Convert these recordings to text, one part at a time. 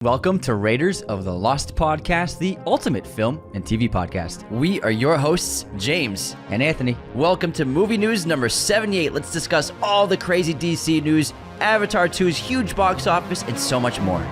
Welcome to Raiders of the Lost Podcast, the ultimate film and TV podcast. We are your hosts, James and Anthony. Welcome to movie news number 78. Let's discuss all the crazy DC news, Avatar 2's huge box office, and so much more.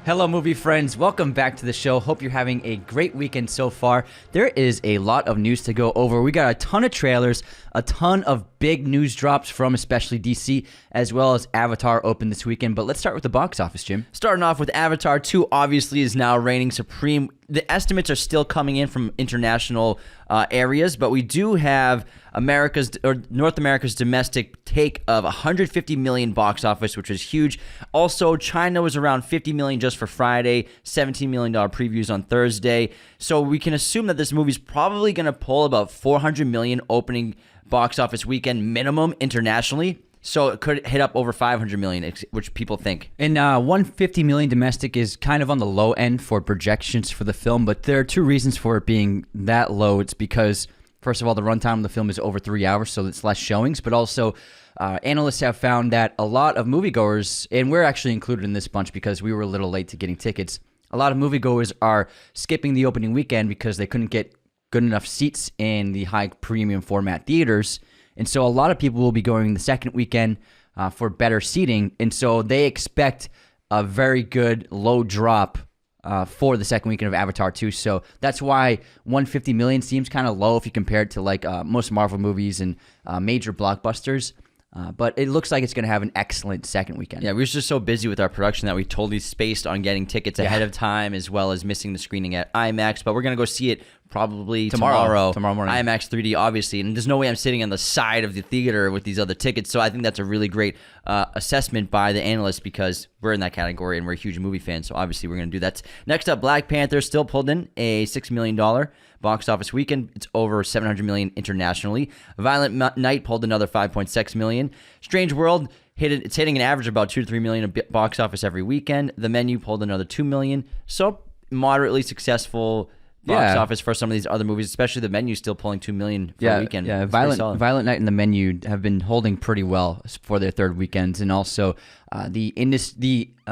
Hello, movie friends. Welcome back to the show. Hope you're having a great weekend so far. There is a lot of news to go over. We got a ton of trailers, a ton of big news drops from especially DC, as well as Avatar open this weekend. But let's start with the box office, Jim. Starting off with Avatar 2, obviously is now reigning supreme. The estimates are still coming in from international areas, but we do have North America's domestic take of 150 million box office, which is huge. Also, China was around 50 million just for Friday, $17 million previews on Thursday. So we can assume that this movie's probably going to pull about 400 million opening box office weekend minimum internationally. So it could hit up over 500 million, which people think. And 150 million domestic is kind of on the low end for projections for the film, but there are two reasons for it being that low. It's because, first of all, the runtime of the film is over 3 hours, so it's less showings, but also analysts have found that a lot of moviegoers, and we're actually included in this bunch because we were a little late to getting tickets, a lot of moviegoers are skipping the opening weekend because they couldn't get good enough seats in the high premium format theaters. And so a lot of people will be going the second weekend for better seating. And so they expect a very good low drop for the second weekend of Avatar 2. So that's why 150 million seems kind of low if you compare it to like most Marvel movies and major blockbusters. But it looks like it's going to have an excellent second weekend. Yeah, we were just so busy with our production that we totally spaced on getting tickets ahead of time, as well as missing the screening at IMAX. But we're going to go see it probably tomorrow morning. IMAX 3D, obviously. And there's no way I'm sitting on the side of the theater with these other tickets. So I think that's a really great assessment by the analysts because we're in that category and we're huge movie fans. So obviously we're going to do that. Next up, Black Panther still pulled in a $6 million box office weekend. It's over 700 million internationally. Violent Night pulled another 5.6 million. Strange World it's hitting an average of about 2 to 3 million of box office every weekend. The Menu pulled another 2 million. So moderately successful box office for some of these other movies, especially The Menu still pulling 2 million for a weekend. Yeah, Violent Night and The Menu have been holding pretty well for their third weekends, and also the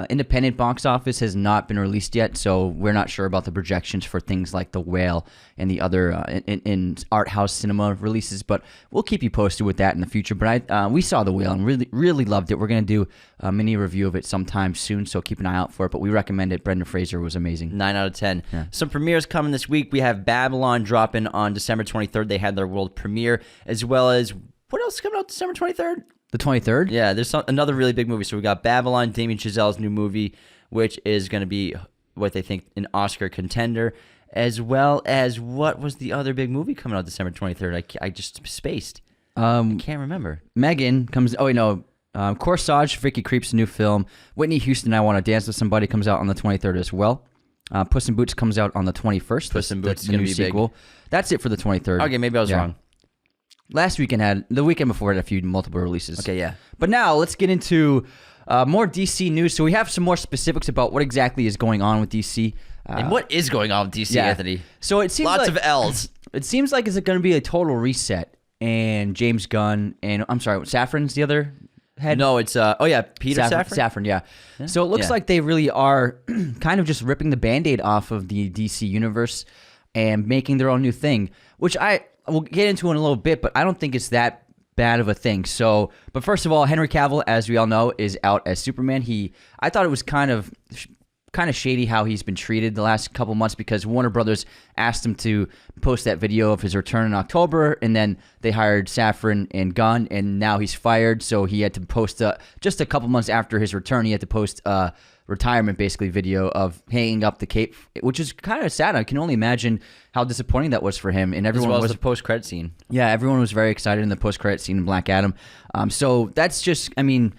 independent box office has not been released yet, so we're not sure about the projections for things like The Whale and the other in art house cinema releases, but we'll keep you posted with that in the future. But we saw The Whale and really loved it. We're going to do a mini review of it sometime soon, so keep an eye out for it, but we recommend it. Brendan Fraser was amazing. 9 out of 10. Yeah. Some premieres coming this week. We have Babylon dropping on December 23rd. They had their world premiere, as well as, what else is coming out December 23rd? The 23rd? Yeah, there's another really big movie. So we got Babylon, Damien Chazelle's new movie, which is going to be what they think an Oscar contender, as well as what was the other big movie coming out December 23rd? I just spaced. I can't remember. Megan comes... Oh, wait, no. Corsage, Vicky Creep's new film. Whitney Houston, I Want to Dance with Somebody comes out on the 23rd as well. Puss in Boots comes out on the 21st. Puss in Boots is the going new to be sequel. big. That's it for the 23rd. Okay, maybe I was wrong. The weekend before had a few multiple releases. Okay, yeah. But now let's get into more DC news. So we have some more specifics about what exactly is going on with DC. And what is going on with DC, Anthony? So it seems lots of L's. It seems like it's going to be a total reset. And James Gunn and Safran's the other head. No, it's Peter Safran. Safran, yeah. So it looks like they really are kind of just ripping the Band-Aid off of the DC universe and making their own new thing, which we'll get into in a little bit, but I don't think it's that bad of a thing. So, but first of all, Henry Cavill, as we all know, is out as Superman. I thought it was kind of shady how he's been treated the last couple months because Warner Brothers asked him to post that video of his return in October, and then they hired Safran and Gunn, and now he's fired. So he had to post just a couple months after his return, he had to post a retirement basically video of hanging up the cape, which is kind of sad. I can only imagine how disappointing that was for him. And everyone as well as the post-credit scene. Yeah, everyone was very excited in the post-credit scene in Black Adam. So that's just, it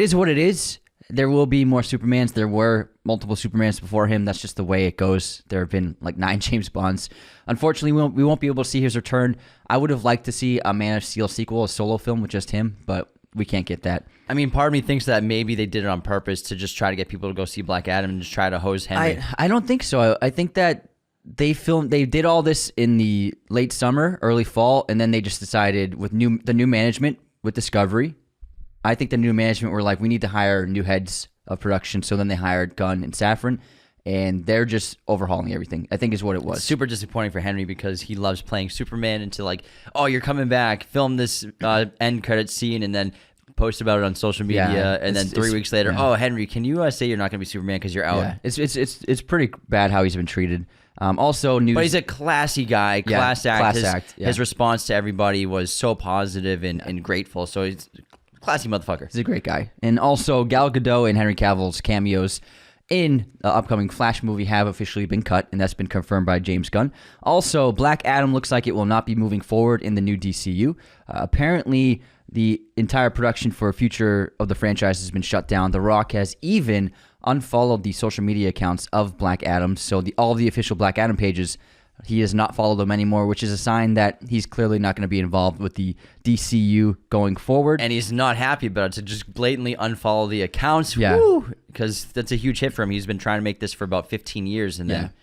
is what it is. There will be more Supermans. There were multiple Supermans before him. That's just the way it goes. There have been like 9 James Bonds. Unfortunately, we won't be able to see his return. I would have liked to see a Man of Steel sequel, a solo film with just him, but we can't get that. Part of me thinks that maybe they did it on purpose to just try to get people to go see Black Adam and just try to hose Henry. I don't think so. I think that They did all this in the late summer, early fall, and then they just decided with the new management with Discovery. I think the new management were like, we need to hire new heads of production. So then they hired Gunn and Safran, and they're just overhauling everything, I think is what it was. It's super disappointing for Henry because he loves playing Superman, and to like, oh, you're coming back, film this end credit scene, and then post about it on social media, and then 3 weeks later, oh, Henry, can you say you're not going to be Superman because you're out? Yeah. It's pretty bad how he's been treated. Also, news. But he's a classy guy, class act. Yeah. His response to everybody was so positive and grateful. So he's a classy motherfucker. He's a great guy. And also, Gal Gadot and Henry Cavill's cameos in the upcoming Flash movie have officially been cut, and that's been confirmed by James Gunn. Also, Black Adam looks like it will not be moving forward in the new DCU. Apparently, the entire production for future of the franchise has been shut down. The Rock has even unfollowed the social media accounts of Black Adam, so all the official Black Adam pages, he has not followed them anymore, which is a sign that he's clearly not going to be involved with the DCU going forward. And he's not happy about it, to just blatantly unfollow the accounts. Because that's a huge hit for him. He's been trying to make this for about 15 years, and then.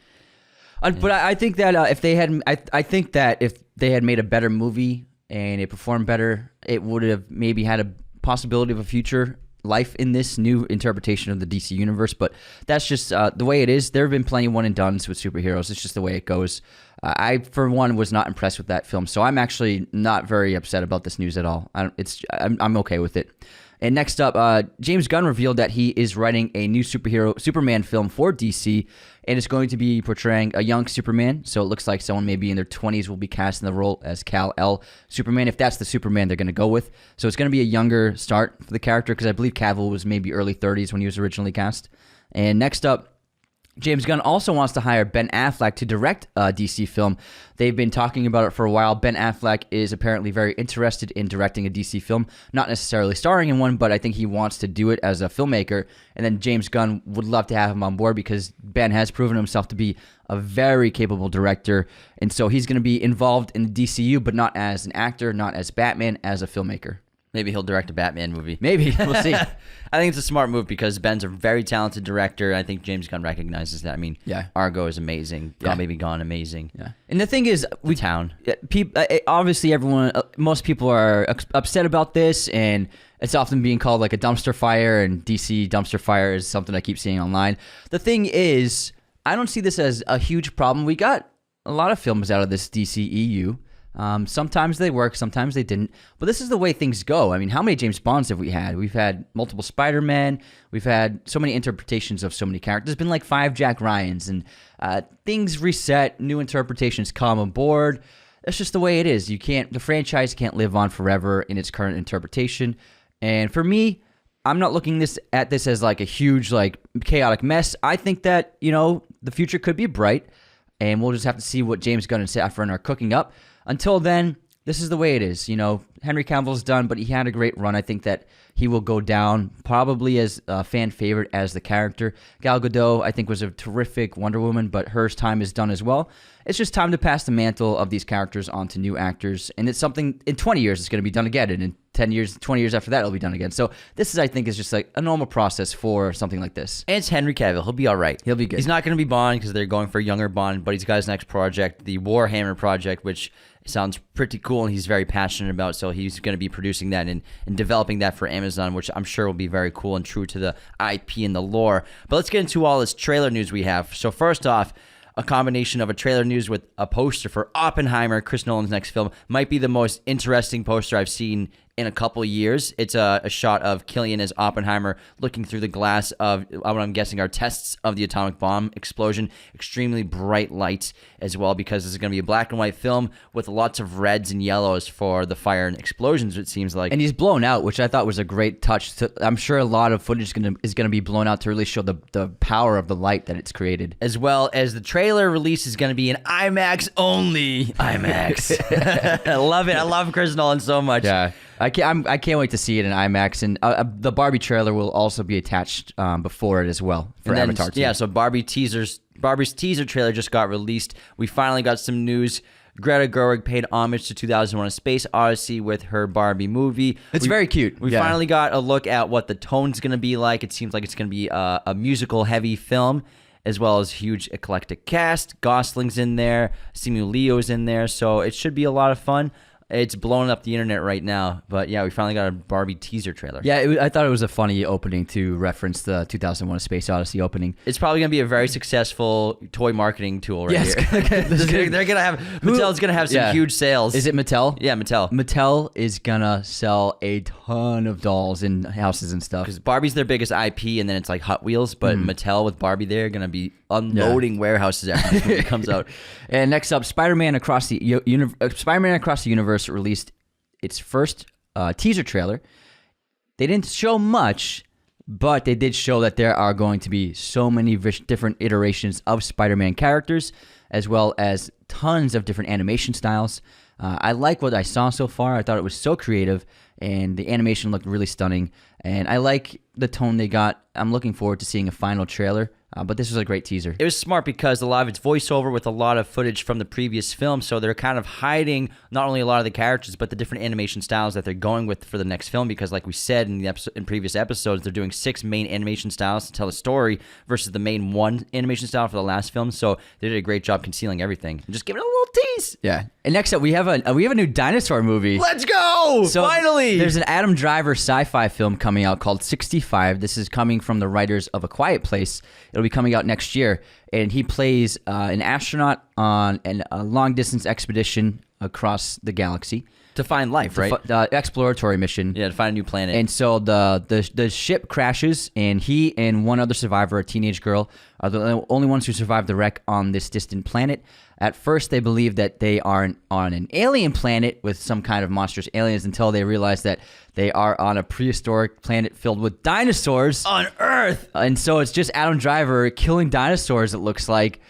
But I think that if they had, I think that if they had made a better movie and it performed better, it would have maybe had a possibility of a future life in this new interpretation of the DC universe. But that's just the way it is. There have been plenty of one and dones with superheroes. It's just the way it goes. I, for one, was not impressed with that film, so I'm actually not very upset about this news at all. I'm okay with it. And next up, James Gunn revealed that he is writing a new Superman film for DC, and it's going to be portraying a young Superman. So it looks like someone maybe in their 20s will be cast in the role as Kal-El Superman, if that's the Superman they're going to go with. So it's going to be a younger start for the character, because I believe Cavill was maybe early 30s when he was originally cast. And next up, James Gunn also wants to hire Ben Affleck to direct a DC film. They've been talking about it for a while. Ben Affleck is apparently very interested in directing a DC film, not necessarily starring in one, but I think he wants to do it as a filmmaker. And then James Gunn would love to have him on board because Ben has proven himself to be a very capable director. And so he's going to be involved in the DCU, but not as an actor, not as Batman, as a filmmaker. Maybe he'll direct a Batman movie. Maybe. We'll see. I think it's a smart move because Ben's a very talented director. I think James Gunn recognizes that. I mean, Argo is amazing. Gone Baby Gone, amazing. Yeah. And the thing is, obviously most people are upset about this, and it's often being called like a dumpster fire, and DC dumpster fire is something I keep seeing online. The thing is, I don't see this as a huge problem. We got a lot of films out of this DCEU. Sometimes they work, sometimes they didn't. But this is the way things go. I mean, how many James Bonds have we had? We've had multiple Spider-Men. We've had so many interpretations of so many characters. There's been like 5 Jack Ryans, and things reset, new interpretations come aboard. That's just the way it is. The franchise can't live on forever in its current interpretation. And for me, I'm not looking at this as like a huge, like chaotic mess. I think that, the future could be bright, and we'll just have to see what James Gunn and Safran are cooking up. Until then, this is the way it is. Henry Cavill's done, but he had a great run. I think that he will go down probably as a fan favorite as the character. Gal Gadot, I think, was a terrific Wonder Woman, but her time is done as well. It's just time to pass the mantle of these characters on to new actors, and it's something in 20 years it's going to be done again, and in 10 years, 20 years after that, it'll be done again. So this is, I think, is just like a normal process for something like this. And it's Henry Cavill. He'll be all right. He'll be good. He's not going to be Bond because they're going for a younger Bond, but he's got his next project, the Warhammer project, which sounds pretty cool, and he's very passionate about. So he's going to be producing that and developing that for Amazon, which I'm sure will be very cool and true to the IP and the lore. But let's get into all this trailer news we have. So first off, a combination of a trailer news with a poster for Oppenheimer, Chris Nolan's next film, might be the most interesting poster I've seen in a couple of years. It's a shot of Killian as Oppenheimer looking through the glass of what I'm guessing are tests of the atomic bomb explosion. Extremely bright lights as well, because this is going to be a black and white film with lots of reds and yellows for the fire and explosions, it seems like. And he's blown out, which I thought was a great touch. I'm sure a lot of footage is going to be blown out to really show the power of the light that it's created. As well as the trailer release is going to be in IMAX only. IMAX. I love it. I love Chris Nolan so much. Yeah. I can't wait to see it in IMAX, and the Barbie trailer will also be attached before it as well for Avatar 2. Yeah, so Barbie's teaser trailer just got released. We finally got some news. Greta Gerwig paid homage to 2001: A Space Odyssey with her Barbie movie. It's very cute. We finally got a look at what the tone's going to be like. It seems like it's going to be a musical-heavy film. as well as huge eclectic cast. Gosling's in there, Simu Liu's in there, so it should be a lot of fun. It's blowing up the internet right now, but yeah, we finally got a Barbie teaser trailer. Yeah, I thought it was a funny opening to reference the 2001: A Space Odyssey opening. It's probably gonna be a very successful toy marketing tool right here. They're gonna have Mattel's gonna have some huge sales. Is it Mattel? Yeah, Mattel. Mattel is gonna sell a ton of dolls and houses and stuff. Because Barbie's their biggest IP, and then it's like Hot Wheels, but Mattel with Barbie, they're gonna be unloading warehouses after this movie comes out. And next up, Spider-Man Across the Universe released its first teaser trailer. They didn't show much, but they did show that there are going to be so many different iterations of Spider-Man characters, as well as tons of different animation styles. I like what I saw so far. I thought it was so creative, and the animation looked really stunning. And I like the tone they got. I'm looking forward to seeing a final trailer. But this was a great teaser. It was smart because a lot of it's voiceover with a lot of footage from the previous film, so they're kind of hiding not only a lot of the characters, but the different animation styles that they're going with for the next film, because like we said in previous episodes, they're doing 6 main animation styles to tell a story versus the main 1 animation style for the last film, so they did a great job concealing everything. And just giving it a little tease. Yeah. And next up, we have a new dinosaur movie. Let's go! So finally! There's an Adam Driver sci-fi film coming out called 65. This is coming from the writers of A Quiet Place. It'll be coming out next year, and he plays an astronaut on a long-distance expedition across the galaxy to find life, right? Exploratory mission. Yeah, to find a new planet. And so the ship crashes, and he and one other survivor, a teenage girl, are the only ones who survive the wreck on this distant planet. At first, they believe that they are on an alien planet with some kind of monstrous aliens, until they realize that they are on a prehistoric planet filled with dinosaurs. On Earth! And so it's just Adam Driver killing dinosaurs, it looks like.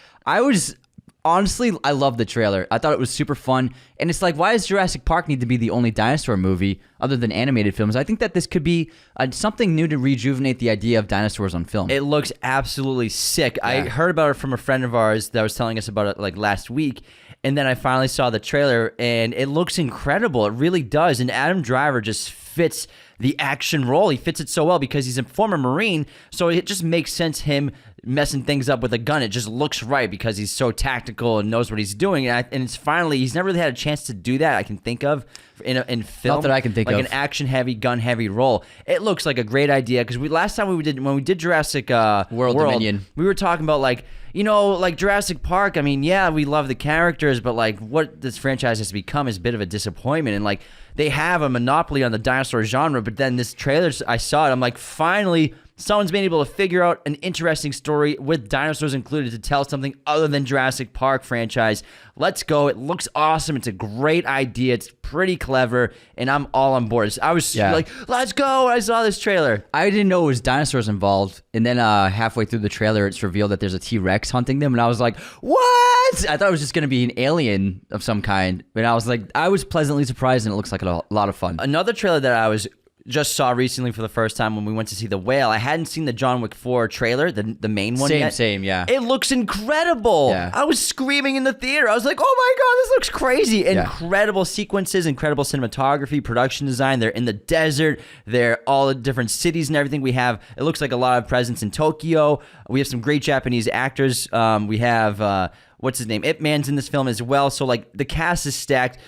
Honestly, I love the trailer. I thought it was super fun. And it's like, why does Jurassic Park need to be the only dinosaur movie other than animated films? I think that this could be something new to rejuvenate the idea of dinosaurs on film. It looks absolutely sick. Yeah. I heard about it from a friend of ours that was telling us about it like last week. And then I finally saw the trailer, and it looks incredible. It really does. And Adam Driver just fits the action role. He fits it so well because he's a former Marine, so it just makes sense him messing things up with a gun. It just looks right because he's so tactical and knows what he's doing. And it's finally, he's never really had a chance to do that I can think of in film. Not that I can think of. Like an action-heavy, gun-heavy role. It looks like a great idea because last time when we did Jurassic World Dominion, we were talking about like Jurassic Park. I mean, yeah, we love the characters, but like what this franchise has become is a bit of a disappointment. And like they have a monopoly on the dinosaur genre, but then this trailer, I saw it, I'm like, finally, someone's been able to figure out an interesting story with dinosaurs included to tell something other than Jurassic Park franchise. Let's go. It looks awesome. It's a great idea. It's pretty clever, and I'm all on board. I was like, let's go. I saw this trailer. I didn't know it was dinosaurs involved, and then halfway through the trailer, it's revealed that there's a T-Rex hunting them, and I was like, what? I thought it was just going to be an alien of some kind, but I was pleasantly surprised, and it looks like a lot of fun. Another trailer that I just saw recently for the first time when we went to see The Whale. I hadn't seen the John Wick 4 trailer, the main one yet. Same, yeah. It looks incredible. Yeah. I was screaming in the theater. I was like, oh my God, this looks crazy. Incredible sequences, incredible cinematography, production design. They're in the desert. They're all the different cities and everything we have. It looks like a lot of presence in Tokyo. We have some great Japanese actors. We have... what's his name? Ip Man's in this film as well. So, like, the cast is stacked.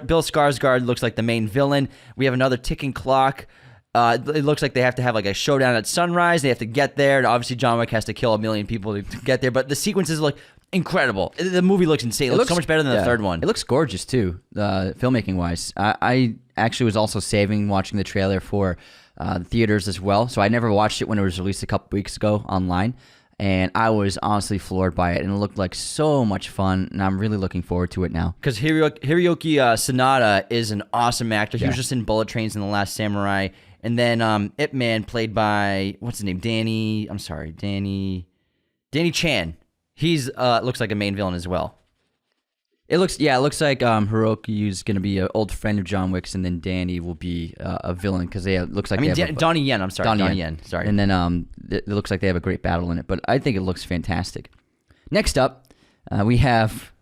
Bill Skarsgård looks like the main villain. We have another ticking clock. It looks like they have to have, like, a showdown at sunrise. They have to get there. And obviously, John Wick has to kill 1 million people to get there. But the sequences look incredible. The movie looks insane. It looks so much better than the third one. It looks gorgeous, too, filmmaking-wise. I actually was also saving watching the trailer for theaters as well. So I never watched it when it was released a couple weeks ago online. And I was honestly floored by it, and it looked like so much fun, and I'm really looking forward to it now. Because Hiroyuki Sanada is an awesome actor. He was just in Bullet Trains and The Last Samurai. And then Ip Man, played by, what's his name? Danny Chan. He's looks like a main villain as well. It looks like Hiroki is going to be an old friend of John Wick's, and then Danny will be a villain because it looks like Donnie Yen. I'm sorry, Donnie Yen. Sorry. And then it looks like they have a great battle in it, but I think it looks fantastic. Next up, we have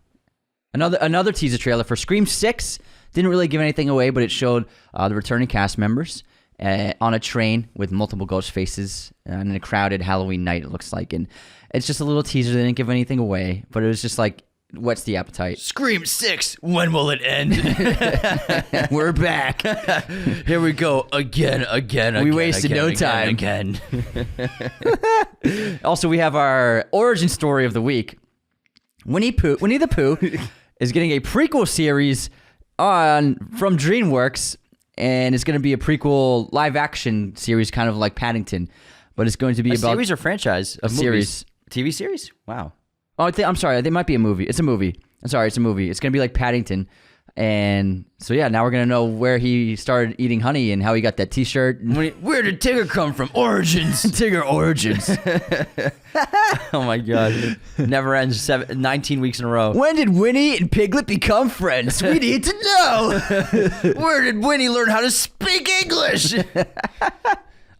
another teaser trailer for Scream 6. Didn't really give anything away, but it showed the returning cast members, on a train with multiple ghost faces in a crowded Halloween night, it looks like. And it's just a little teaser. They didn't give anything away, but it was just like, what's the appetite? Scream 6, when will it end? We're back. Here we go again. We wasted no time. Again. Also, we have our origin story of the week. Winnie the Pooh is getting a prequel series from DreamWorks, and it's going to be a prequel live action series, kind of like Paddington, but it's going to be a about series or franchise of series. TV series? Wow. Oh, I'm sorry. It might be a movie. It's a movie. I'm sorry. It's a movie. It's going to be like Paddington. And so, yeah, now we're going to know where he started eating honey and how he got that T-shirt. Where did Tigger come from? Origins. Tigger origins. Oh, my God. Never ends. 19 weeks in a row. When did Winnie and Piglet become friends? We need to know. Where did Winnie learn how to speak English?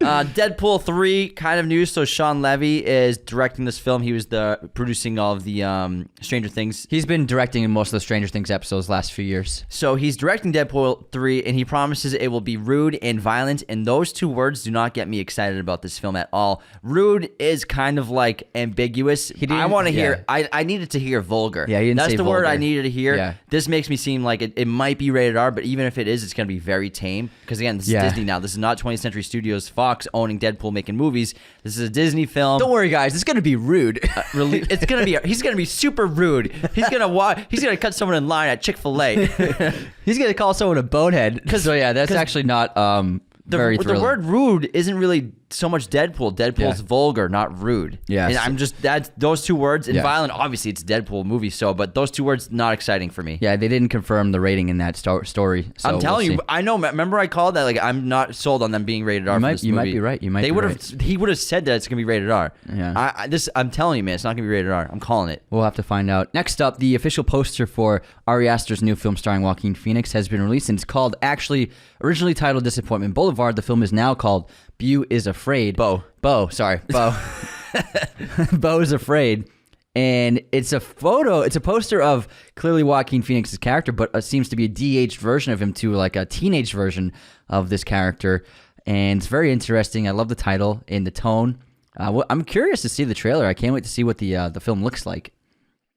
Deadpool 3 kind of news. So Sean Levy is directing this film. He was producing all of the Stranger Things. He's been directing most of the Stranger Things episodes last few years. So he's directing Deadpool 3, and he promises it will be rude and violent. And those two words do not get me excited about this film at all. Rude is kind of like ambiguous. I want to hear. I needed to hear vulgar. Yeah, he didn't That's say the vulgar. word I needed to hear. Yeah. This makes me seem like it might be rated R, but even if it is, it's going to be very tame. Because again, this is Disney now. This is not 20th Century Studios, Fox owning Deadpool, making movies. This is a Disney film. Don't worry, guys. It's going to be rude. It's going to be. He's going to be super rude. He's going to cut someone in line at Chick-fil-A. He's going to call someone a bonehead. So yeah, that's actually not very thrilling. The word rude isn't really so much Deadpool. Deadpool's vulgar, not rude. Yeah. And I'm just those two words and violent. Obviously, it's a Deadpool movie, but those two words not exciting for me. Yeah, they didn't confirm the rating in that story. So I'm telling we'll you, I know. Remember, I called that. Like, I'm not sold on them being rated R. You might be right. He would have said that it's gonna be rated R. Yeah. I'm telling you, man, it's not gonna be rated R. I'm calling it. We'll have to find out. Next up, the official poster for Ari Aster's new film starring Joaquin Phoenix has been released, and it's called, originally titled Disappointment Boulevard. The film is now called Beau is Afraid. Beau is Afraid. And it's a poster of clearly Joaquin Phoenix's character, but seems to be a de-aged version of him to like a teenage version of this character. And it's very interesting. I love the title and the tone. I'm curious to see the trailer. I can't wait to see what the film looks like.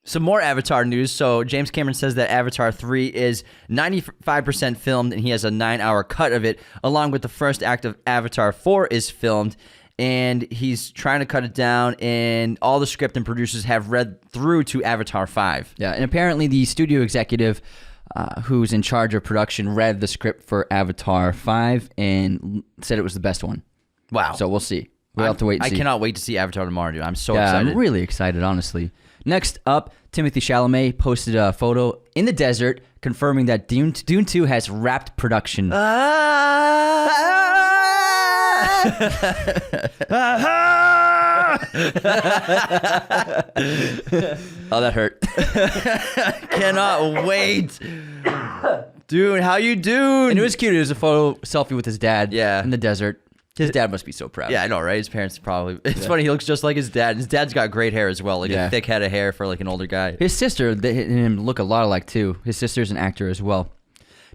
Some more Avatar news. So James Cameron says that Avatar 3 is 95% filmed, and he has a 9-hour cut of it, along with the first act of Avatar 4 is filmed, and he's trying to cut it down, and all the script and producers have read through to Avatar 5. Yeah, and apparently the studio executive who's in charge of production read the script for Avatar 5 and said it was the best one. Wow. So we'll see. We'll have to wait and see. I cannot wait to see Avatar tomorrow, dude. I'm so excited. I'm really excited, honestly. Next up, Timothée Chalamet posted a photo in the desert confirming that Dune 2 has wrapped production. Oh, that hurt. Cannot wait. Dude, how you doing? And it was cute. It was a selfie with his dad in the desert. His dad must be so proud. Yeah, I know, right? His parents probably. It's funny. He looks just like his dad. His dad's got great hair as well, like a thick head of hair for like an older guy. His sister and him look a lot alike too. His sister's an actor as well.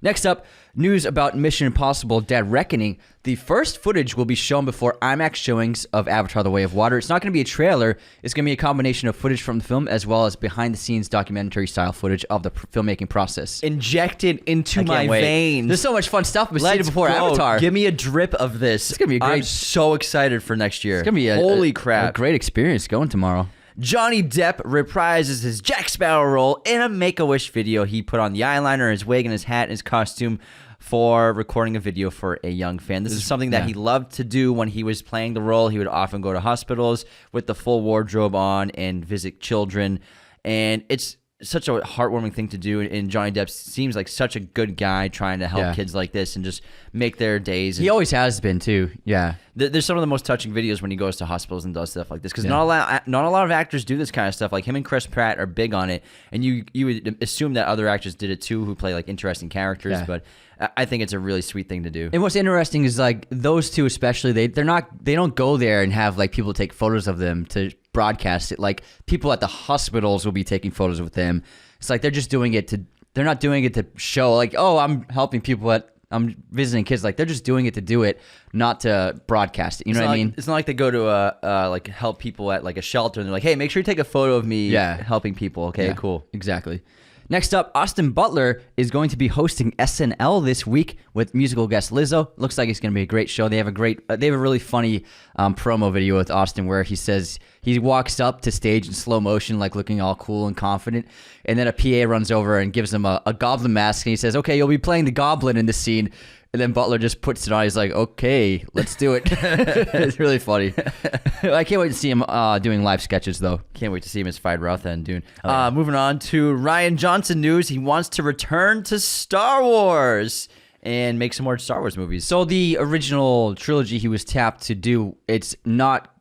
Next up, news about Mission Impossible: Dead Reckoning. The first footage will be shown before IMAX showings of Avatar: The Way of Water. It's not going to be a trailer. It's going to be a combination of footage from the film as well as behind-the-scenes documentary-style footage of the filmmaking process. Injected into my veins. There's so much fun stuff before Avatar. Give me a drip of this. It's going to be great. I'm so excited for next year. It's going to be holy crap. A great experience going tomorrow. Johnny Depp reprises his Jack Sparrow role in a Make-A-Wish video. He put on the eyeliner, his wig, and his hat, and his costume for recording a video for a young fan. This is something that he loved to do when he was playing the role. He would often go to hospitals with the full wardrobe on and visit children. And it's such a heartwarming thing to do. And Johnny Depp seems like such a good guy trying to help kids like this and just make their days. He always has been too. Yeah. There's some of the most touching videos when he goes to hospitals and does stuff like this, because not a lot of actors do this kind of stuff. Like him and Chris Pratt are big on it, and you would assume that other actors did it too, who play like interesting characters. But I think it's a really sweet thing to do. And what's interesting is like those two especially, they don't go there and have like people take photos of them to broadcast it. Like people at the hospitals will be taking photos with them. It's like they're just doing it they're not doing it to show like, oh, I'm helping people at I'm visiting kids, like they're just doing it to do it, not to broadcast it. You know what I mean? It's not like they go to like help people at like a shelter and they're like, hey, make sure you take a photo of me helping people. Okay, cool. Exactly. Next up, Austin Butler is going to be hosting SNL this week with musical guest Lizzo. Looks like it's going to be a great show. They have a really funny promo video with Austin where he says he walks up to stage in slow motion, like looking all cool and confident, and then a PA runs over and gives him a goblin mask, and he says, "Okay, you'll be playing the goblin in this scene." And then Butler just puts it on. He's like, okay, let's do it. It's really funny. I can't wait to see him doing live sketches, though. Can't wait to see him as Fried Rotha and Dune. Moving on to Ryan Johnson news. He wants to return to Star Wars and make some more Star Wars movies. So the original trilogy he was tapped to do, it's not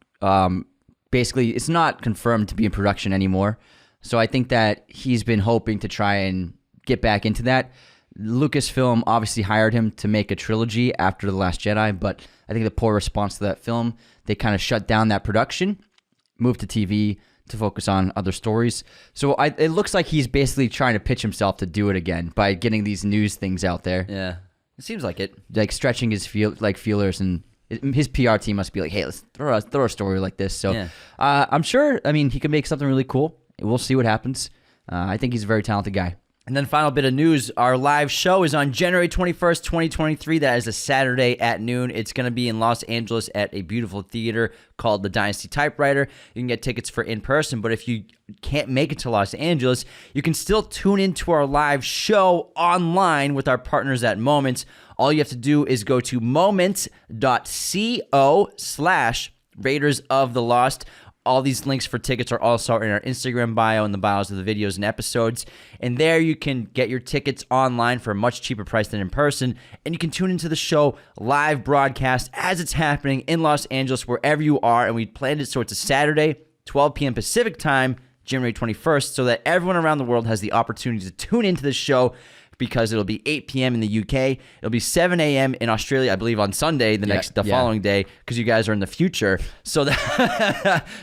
it's not confirmed to be in production anymore. So I think that he's been hoping to try and get back into that. Lucasfilm obviously hired him to make a trilogy after The Last Jedi, but I think the poor response to that film, they kind of shut down that production, moved to TV to focus on other stories. So it looks like he's basically trying to pitch himself to do it again by getting these news things out there. Yeah, it seems like it. Like stretching his feelers, and his PR team must be like, hey, let's throw a story like this. So I'm sure, he could make something really cool. We'll see what happens. I think he's a very talented guy. And then final bit of news, our live show is on January 21st, 2023. That is a Saturday at noon. It's going to be in Los Angeles at a beautiful theater called the Dynasty Typewriter. You can get tickets for in-person, but if you can't make it to Los Angeles, you can still tune into our live show online with our partners at Moments. All you have to do is go to moments.co/Raiders of the Lost. All these links for tickets are also in our Instagram bio and the bios of the videos and episodes. And there you can get your tickets online for a much cheaper price than in person. And you can tune into the show live broadcast as it's happening in Los Angeles, wherever you are. And we planned it so it's a Saturday, 12 p.m. Pacific time, January 21st, so that everyone around the world has the opportunity to tune into the show, because it'll be 8 p.m. in the UK. It'll be 7 a.m. in Australia, I believe, on Sunday, the following day, because you guys are in the future. So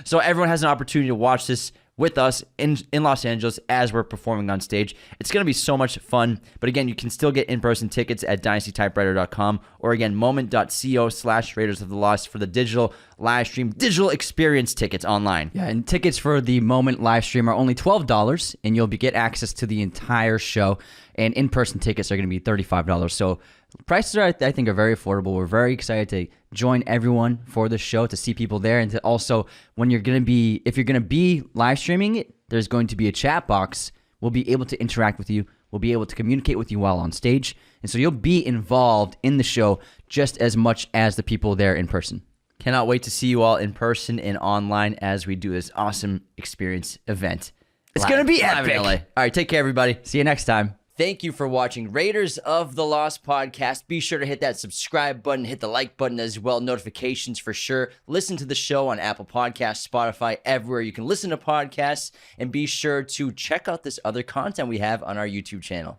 so everyone has an opportunity to watch this with us in Los Angeles as we're performing on stage. It's going to be so much fun. But again, you can still get in-person tickets at dynastytypewriter.com, or again, moment.co/Raiders of the Lost for the digital live stream, digital experience tickets online. Yeah, and tickets for the Moment live stream are only $12, and you'll get access to the entire show. And in-person tickets are going to be $35. So prices I think are very affordable. We're very excited to join everyone for the show, to see people there, and to also, if you're going to be live streaming it, there's going to be a chat box. We'll be able to interact with you. We'll be able to communicate with you while on stage. And so you'll be involved in the show just as much as the people there in person. Cannot wait to see you all in person and online as we do this awesome experience event. It's going to be epic. All right, take care, everybody. See you next time. Thank you for watching Raiders of the Lost podcast. Be sure to hit that subscribe button, hit the like button as well, notifications for sure. Listen to the show on Apple Podcasts, Spotify, everywhere you can listen to podcasts, and be sure to check out this other content we have on our YouTube channel.